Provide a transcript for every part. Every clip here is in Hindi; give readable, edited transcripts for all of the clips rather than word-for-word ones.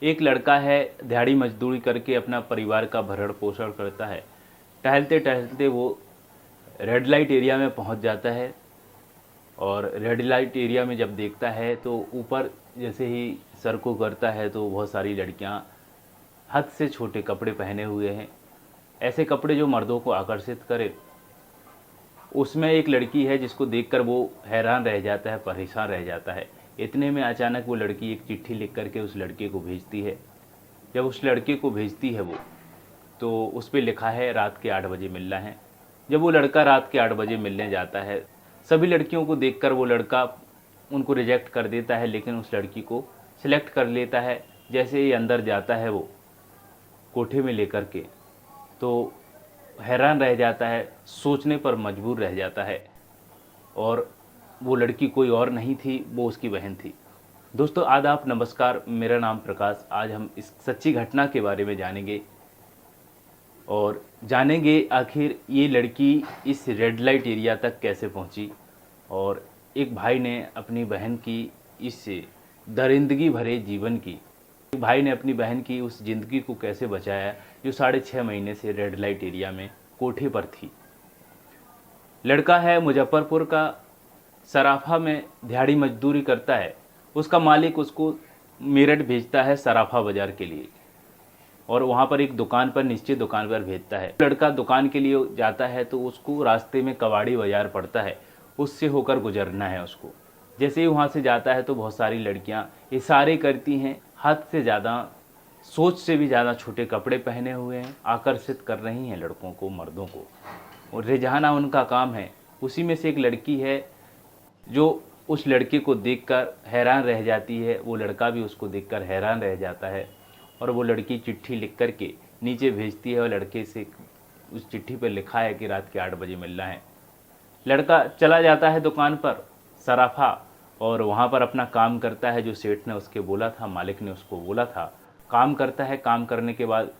एक लड़का है, दिहाड़ी मजदूरी करके अपना परिवार का भरण पोषण करता है। टहलते टहलते वो रेड लाइट एरिया में पहुंच जाता है और रेड लाइट एरिया में जब देखता है तो ऊपर जैसे ही सर को करता है तो बहुत सारी लड़कियां हद से छोटे कपड़े पहने हुए हैं, ऐसे कपड़े जो मर्दों को आकर्षित करे। उसमें एक लड़की है जिसको देखकर वो हैरान रह जाता है, परेशान रह जाता है। इतने में अचानक वो लड़की एक चिट्ठी लिख करके उस लड़के को भेजती है। जब उस लड़के को भेजती है वो, तो उस पर लिखा है रात के 8 बजे मिलना है। जब वो लड़का रात के 8 बजे मिलने जाता है, सभी लड़कियों को देखकर वो लड़का उनको रिजेक्ट कर देता है, लेकिन उस लड़की को सिलेक्ट कर लेता है। जैसे ही अंदर जाता है वो कोठे में लेकर के, तो हैरान रह जाता है, सोचने पर मजबूर रह जाता है। और वो लड़की कोई और नहीं थी, वो उसकी बहन थी। दोस्तों आदाब, नमस्कार, मेरा नाम प्रकाश। आज हम इस सच्ची घटना के बारे में जानेंगे और जानेंगे आखिर ये लड़की इस रेड लाइट एरिया तक कैसे पहुंची और एक भाई ने अपनी बहन की इस दरिंदगी भरे जीवन की, एक भाई ने अपनी बहन की उस ज़िंदगी को कैसे बचाया जो 6.5 महीने से रेड लाइट एरिया में कोठे पर थी। लड़का है मुजफ्फरपुर का, सराफा में दिहाड़ी मजदूरी करता है। उसका मालिक उसको मेरठ भेजता है सराफा बाज़ार के लिए और वहाँ पर एक दुकान पर, निश्चित दुकान पर भेजता है। लड़का दुकान के लिए जाता है तो उसको रास्ते में कबाड़ी बाज़ार पड़ता है, उससे होकर गुजरना है उसको। जैसे ही वहाँ से जाता है तो बहुत सारी लड़कियाँ इशारे करती हैं, हद से ज़्यादा, सोच से भी ज़्यादा छोटे कपड़े पहने हुए हैं, आकर्षित कर रही हैं लड़कों को, मर्दों को, और रिझाना उनका काम है। उसी में से एक लड़की है जो उस लड़के को देखकर हैरान रह जाती है, वो लड़का भी उसको देखकर हैरान रह जाता है और वो लड़की चिट्ठी लिख कर के नीचे भेजती है और लड़के से उस चिट्ठी पर लिखा है कि रात के 8 बजे मिलना है। लड़का चला जाता है दुकान पर, सराफा, और वहाँ पर अपना काम करता है जो सेठ ने उसके बोला था, मालिक ने उसको बोला था। काम करता है, काम करने के बाद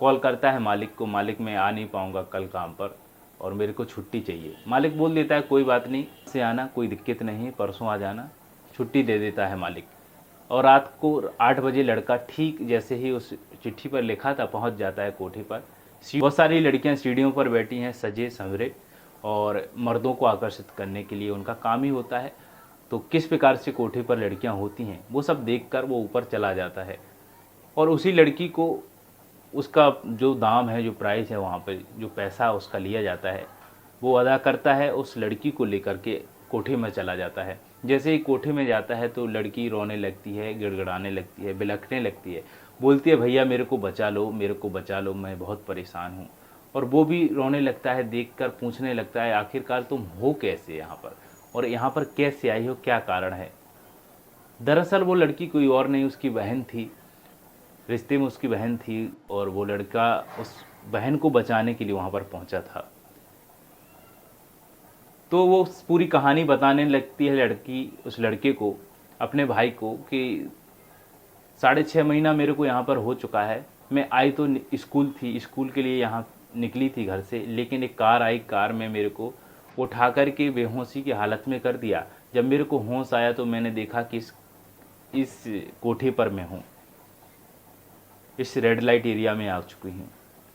कॉल करता है मालिक को, मालिक मैं आ नहीं पाऊँगा कल काम पर और मेरे को छुट्टी चाहिए। मालिक बोल देता है कोई बात नहीं, से आना, कोई दिक्कत नहीं, परसों आ जाना, छुट्टी दे देता है मालिक। और रात को 8 बजे लड़का ठीक जैसे ही उस चिट्ठी पर लिखा था पहुंच जाता है कोठे पर। बहुत सारी लड़कियां सीढ़ियों पर बैठी हैं सजे संवरे, और मर्दों को आकर्षित करने के लिए उनका काम ही होता है। तो किस प्रकार से कोठे पर लड़कियां होती हैं वो सब देखकर वो ऊपर चला जाता है और उसी लड़की को उसका जो दाम है, जो प्राइस है, वहाँ पर जो पैसा उसका लिया जाता है वो अदा करता है। उस लड़की को लेकर के कोठे में चला जाता है। जैसे ही कोठे में जाता है तो लड़की रोने लगती है, गिड़गिड़ाने लगती है, बिलखने लगती है, बोलती है भैया मेरे को बचा लो, मेरे को बचा लो, मैं बहुत परेशान हूँ। और वो भी रोने लगता है, देखकर पूछने लगता है आखिरकार तुम हो कैसे यहाँ पर और यहाँ पर कैसे आई हो, क्या कारण है। दरअसल वो लड़की कोई और नहीं, उसकी बहन थी, रिश्ते में उसकी बहन थी और वो लड़का उस बहन को बचाने के लिए वहाँ पर पहुँचा था। तो वो पूरी कहानी बताने लगती है लड़की उस लड़के को, अपने भाई को, कि 6.5 महीना मेरे को यहाँ पर हो चुका है। मैं आई तो स्कूल थी, स्कूल के लिए यहाँ निकली थी घर से, लेकिन एक कार आई, कार में मेरे को उठा कर के बेहोशी की हालत में कर दिया। जब मेरे को होश आया तो मैंने देखा कि इस कोठे पर मैं हूँ, इस रेड लाइट एरिया में आ चुकी हूँ।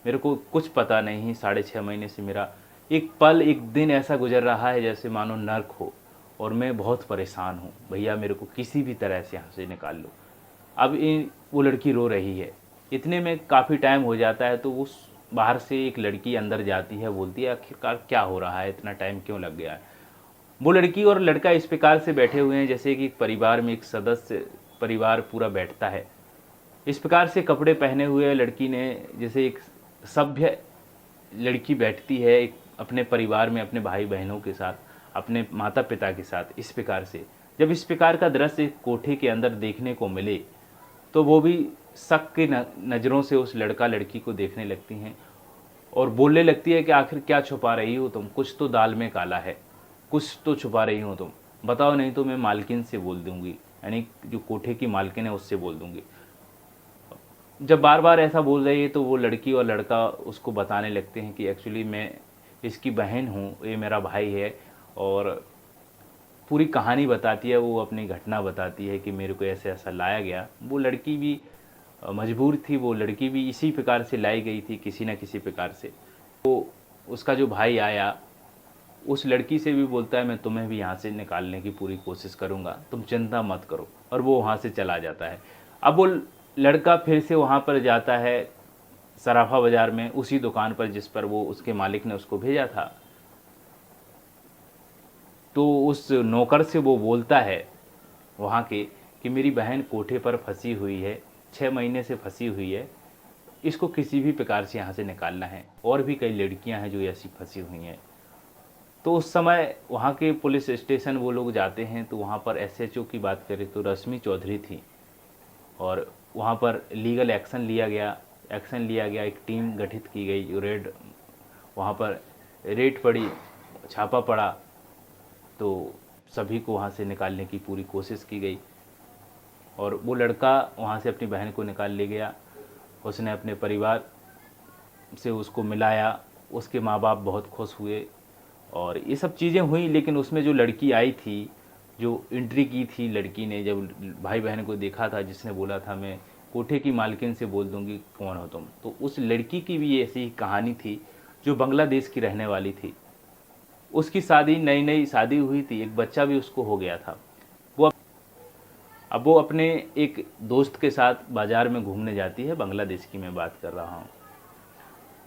मेरे को कुछ पता नहीं, 6.5 महीने से मेरा एक पल, एक दिन ऐसा गुजर रहा है जैसे मानो नर्क हो और मैं बहुत परेशान हूँ। भैया मेरे को किसी भी तरह से यहाँ से निकाल लो। अब वो लड़की रो रही है। इतने में काफ़ी टाइम हो जाता है तो उस बाहर से एक लड़की अंदर जाती है, बोलती है आखिरकार क्या हो रहा है, इतना टाइम क्यों लग गया है। वो लड़की और लड़का इस प्रकार से बैठे हुए हैं जैसे कि परिवार में एक सदस्य, परिवार पूरा बैठता है। इस प्रकार से कपड़े पहने हुए लड़की ने, जैसे एक सभ्य लड़की बैठती है एक अपने परिवार में, अपने भाई बहनों के साथ, अपने माता पिता के साथ, इस प्रकार से जब इस प्रकार का दृश्य कोठे के अंदर देखने को मिले तो वो भी शक की नज़रों से उस लड़का लड़की को देखने लगती हैं और बोलने लगती है कि आखिर क्या छुपा रही हो तुम, कुछ तो दाल में काला है, कुछ तो छुपा रही हो तुम, बताओ नहीं तो मैं मालकिन से बोल दूंगी, यानी जो कोठे की मालकिन है उससे बोल दूंगी। जब बार बार ऐसा बोल रही है तो वो लड़की और लड़का उसको बताने लगते हैं कि एक्चुअली मैं इसकी बहन हूँ, ये मेरा भाई है, और पूरी कहानी बताती है, वो अपनी घटना बताती है कि मेरे को ऐसे ऐसा लाया गया। वो लड़की भी मजबूर थी, वो लड़की भी इसी प्रकार से लाई गई थी किसी न किसी प्रकार से। तो उसका जो भाई आया उस लड़की से भी बोलता है मैं तुम्हें भी यहाँ से निकालने की पूरी कोशिश करूँगा, तुम चिंता मत करो, और वो वहाँ से चला जाता है। अब वो लड़का फिर से वहाँ पर जाता है सराफा बाज़ार में, उसी दुकान पर जिस पर वो उसके मालिक ने उसको भेजा था। तो उस नौकर से वो बोलता है वहाँ के कि मेरी बहन कोठे पर फंसी हुई है, 6 महीने से फंसी हुई है, इसको किसी भी प्रकार से यहाँ से निकालना है, और भी कई लड़कियाँ हैं जो ऐसी फंसी हुई हैं। तो उस समय वहाँ के पुलिस स्टेशन वो लोग जाते हैं, तो वहाँ पर एसएचओ की बात करें तो रश्मि चौधरी थी, और वहाँ पर लीगल एक्शन लिया गया, एक टीम गठित की गई, रेड वहाँ पर रेड पड़ी, छापा पड़ा, तो सभी को वहाँ से निकालने की पूरी कोशिश की गई, और वो लड़का वहाँ से अपनी बहन को निकाल ले गया। उसने अपने परिवार से उसको मिलाया, उसके माँ बाप बहुत खुश हुए, और ये सब चीज़ें हुई। लेकिन उसमें जो लड़की आई थी, जो एंट्री की थी लड़की ने, जब भाई बहन को देखा था, जिसने बोला था मैं कोठे की मालकिन से बोल दूंगी कौन हो तुम, तो उस लड़की की भी ऐसी ही कहानी थी, जो बांग्लादेश की रहने वाली थी। उसकी शादी, नई नई शादी हुई थी, एक बच्चा भी उसको हो गया था। अब वो अपने एक दोस्त के साथ बाज़ार में घूमने जाती है, बांग्लादेश की मैं बात कर रहा हूँ।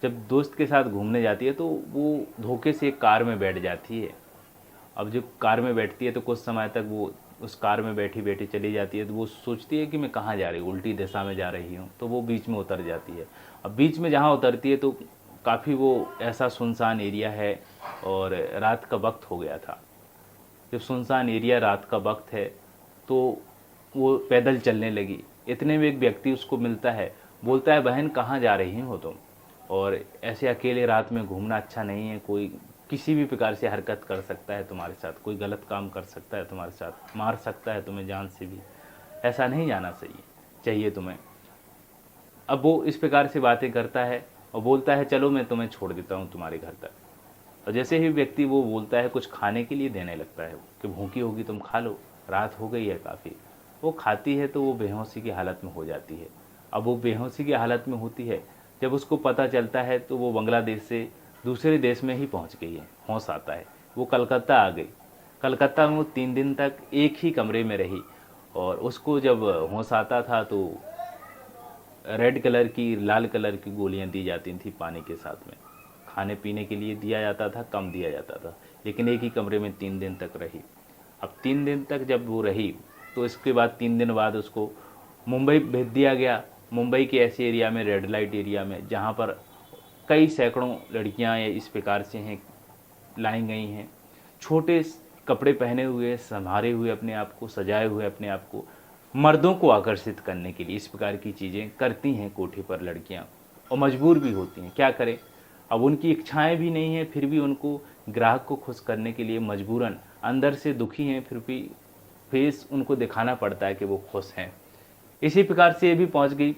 जब दोस्त के साथ घूमने जाती है तो वो धोखे से एक कार में बैठ जाती है। अब जब कार में बैठती है तो कुछ समय तक वो उस कार में बैठी बैठी चली जाती है, तो वो सोचती है कि मैं कहाँ जा रही हूँ, उल्टी दिशा में जा रही हूँ, तो वो बीच में उतर जाती है। अब बीच में जहाँ उतरती है तो काफ़ी वो ऐसा सुनसान एरिया है, और रात का वक्त हो गया था। जब सुनसान एरिया रात का वक्त है तो वो पैदल चलने लगी। इतने में एक व्यक्ति उसको मिलता है, बोलता है बहन कहाँ जा रही हो तुम, और ऐसे अकेले रात में घूमना अच्छा नहीं है, कोई किसी भी प्रकार से हरकत कर सकता है तुम्हारे साथ, कोई गलत काम कर सकता है तुम्हारे साथ, मार सकता है तुम्हें जान से भी, ऐसा नहीं जाना चाहिए तुम्हें। अब वो इस प्रकार से बातें करता है और बोलता है चलो मैं तुम्हें छोड़ देता हूँ तुम्हारे घर तक। और जैसे ही व्यक्ति वो बोलता है, कुछ खाने के लिए देने लगता है कि भूखी होगी तुम खा लो, रात हो गई है काफ़ी। वो खाती है तो वो बेहोशी की हालत में हो जाती है। अब वो बेहोशी की हालत में होती है, जब उसको पता चलता है तो वो बांग्लादेश से दूसरे देश में ही पहुंच गई है, होश आता है, वो कलकत्ता आ गई। कलकत्ता में वो 3 दिन तक एक ही कमरे में रही, और उसको जब होश आता था तो रेड कलर की, लाल कलर की गोलियां दी जाती थी पानी के साथ में, खाने पीने के लिए दिया जाता था, कम दिया जाता था, लेकिन एक ही कमरे में 3 दिन तक रही। अब 3 दिन तक जब वो रही तो इसके बाद 3 दिन बाद उसको मुंबई भेज दिया गया। मुंबई के ऐसे एरिया में, रेड लाइट एरिया में, जहाँ पर कई सैकड़ों लड़कियाँ इस प्रकार से हैं, लाई गई हैं, छोटे कपड़े पहने हुए, संभारे हुए अपने आप को, सजाए हुए अपने आप को, मर्दों को आकर्षित करने के लिए इस प्रकार की चीज़ें करती हैं कोठी पर लड़कियाँ, और मजबूर भी होती हैं, क्या करें। अब उनकी इच्छाएं भी नहीं हैं, फिर भी उनको ग्राहक को खुश करने के लिए मजबूरन अंदर से दुखी हैं, फिर भी फेस उनको दिखाना पड़ता है कि वो खुश हैं। इसी प्रकार से ये भी पहुंच गई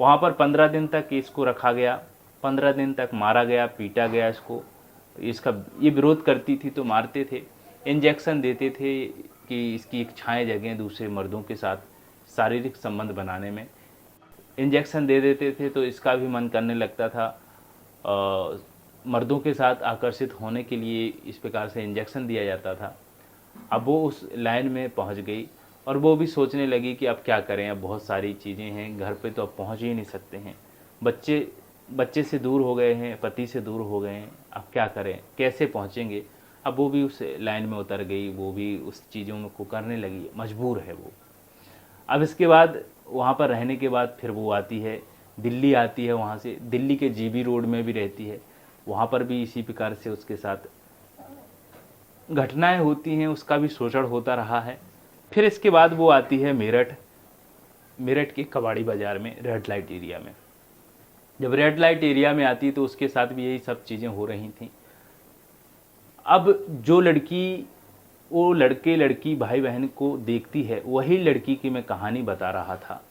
वहाँ पर। 15 दिन तक इसको रखा गया, 15 दिन तक मारा गया, पीटा गया इसको। इसका ये विरोध करती थी तो मारते थे, इंजेक्शन देते थे कि इसकी इच्छाएं जगें दूसरे मर्दों के साथ शारीरिक संबंध बनाने में, इंजेक्शन दे देते थे तो इसका भी मन करने लगता था मर्दों के साथ आकर्षित होने के लिए, इस प्रकार से इंजेक्शन दिया जाता था। अब वो उस लाइन में पहुंच गई, और वो भी सोचने लगी कि अब क्या करें, अब बहुत सारी चीज़ें हैं घर पे, तो अब पहुंच ही नहीं सकते हैं, बच्चे से दूर हो गए हैं, पति से दूर हो गए हैं, अब क्या करें, कैसे पहुंचेंगे। अब वो भी उस लाइन में उतर गई, वो भी उस चीज़ों में को करने लगी, मजबूर है वो। अब इसके बाद वहाँ पर रहने के बाद फिर वो आती है दिल्ली, आती है वहाँ से दिल्ली के जीबी रोड में भी रहती है, वहाँ पर भी इसी प्रकार से उसके साथ घटनाएं होती हैं, उसका भी शोषण होता रहा है। फिर इसके बाद वो आती है मेरठ के कबाड़ी बाज़ार में, रेड लाइट एरिया में। जब रेड लाइट एरिया में आती तो उसके साथ भी यही सब चीज़ें हो रही थी। अब जो लड़की, वो लड़के लड़की भाई बहन को देखती है, वही लड़की की मैं कहानी बता रहा था।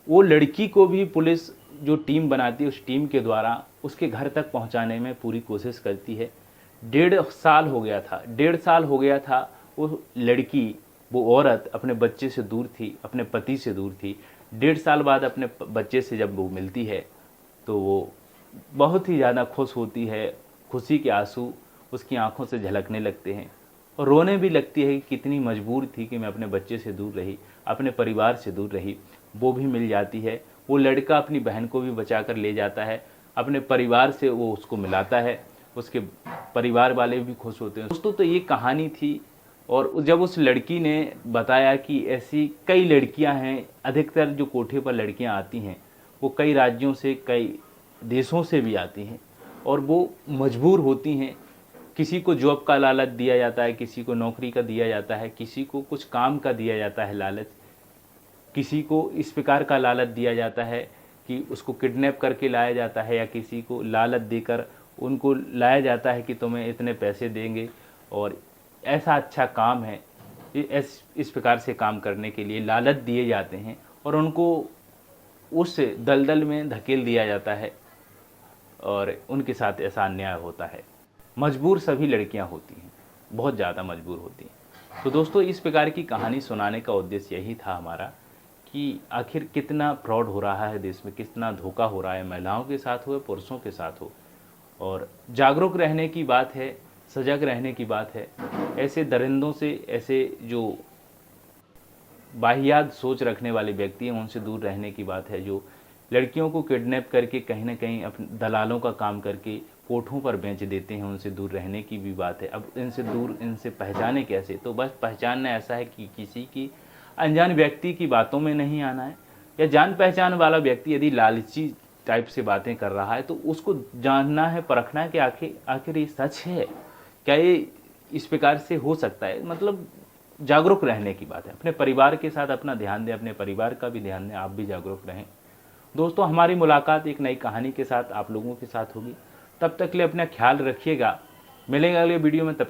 वो लड़की को भी पुलिस जो टीम बनाती है, उस टीम के द्वारा उसके घर तक पहुंचाने में पूरी कोशिश करती है। 1.5 साल हो गया था, 1.5 साल हो गया था वो लड़की, वो औरत अपने बच्चे से दूर थी, अपने पति से दूर थी। 1.5 साल बाद अपने बच्चे से जब वो मिलती है तो वो बहुत ही ज़्यादा खुश होती है। खुशी के आंसू उसकी आंखों से झलकने लगते हैं और रोने भी लगती है कि कितनी मजबूर थी कि मैं अपने बच्चे से दूर रही, अपने परिवार से दूर रही। वो भी मिल जाती है। वो लड़का अपनी बहन को भी बचा कर ले जाता है, अपने परिवार से वो उसको मिलाता है, उसके परिवार वाले भी खुश होते हैं। दोस्तों, तो ये कहानी थी। और जब उस लड़की ने बताया कि ऐसी कई लड़कियां हैं, अधिकतर जो कोठे पर लड़कियां आती हैं वो कई राज्यों से, कई देशों से भी आती हैं और वो मजबूर होती हैं। किसी को जॉब का लालच दिया जाता है, किसी को नौकरी का दिया जाता है, किसी को कुछ काम का दिया जाता है लालच, किसी को इस प्रकार का लालच दिया जाता है कि उसको किडनैप करके लाया जाता है, या किसी को लालच देकर उनको लाया जाता है कि तुम्हें इतने पैसे देंगे और ऐसा अच्छा काम है। इस प्रकार से काम करने के लिए लालच दिए जाते हैं और उनको उस दलदल में धकेल दिया जाता है और उनके साथ ऐसा अन्याय होता है। मजबूर सभी लड़कियां होती हैं, बहुत ज़्यादा मजबूर होती हैं। तो दोस्तों, इस प्रकार की कहानी सुनाने का उद्देश्य यही था हमारा कि आखिर कितना फ्रॉड हो रहा है देश में, कितना धोखा हो रहा है, महिलाओं के साथ हो या पुरुषों के साथ हो। और जागरूक रहने की बात है, सजग रहने की बात है। ऐसे दरिंदों से, ऐसे जो वाहियात सोच रखने वाले व्यक्ति हैं उनसे दूर रहने की बात है। जो लड़कियों को किडनैप करके कहीं ना कहीं अपने दलालों का काम करके कोठों पर बेच देते हैं, उनसे दूर रहने की भी बात है। अब इनसे दूर, इनसे पहचाने कैसे? तो बस पहचानना ऐसा है कि किसी की अनजान व्यक्ति की बातों में नहीं आना है, या जान पहचान वाला व्यक्ति यदि लालची टाइप से बातें कर रहा है तो उसको जानना है, परखना है कि आखिर ये सच है क्या, ये इस प्रकार से हो सकता है। मतलब जागरूक रहने की बात है। अपने परिवार के साथ अपना ध्यान दें, अपने परिवार का भी ध्यान दें, आप भी जागरूक रहें। दोस्तों, हमारी मुलाकात एक नई कहानी के साथ आप लोगों के साथ होगी। तब तक के लिए अपना ख्याल रखिएगा। मिलेंगे अगले वीडियो में। तब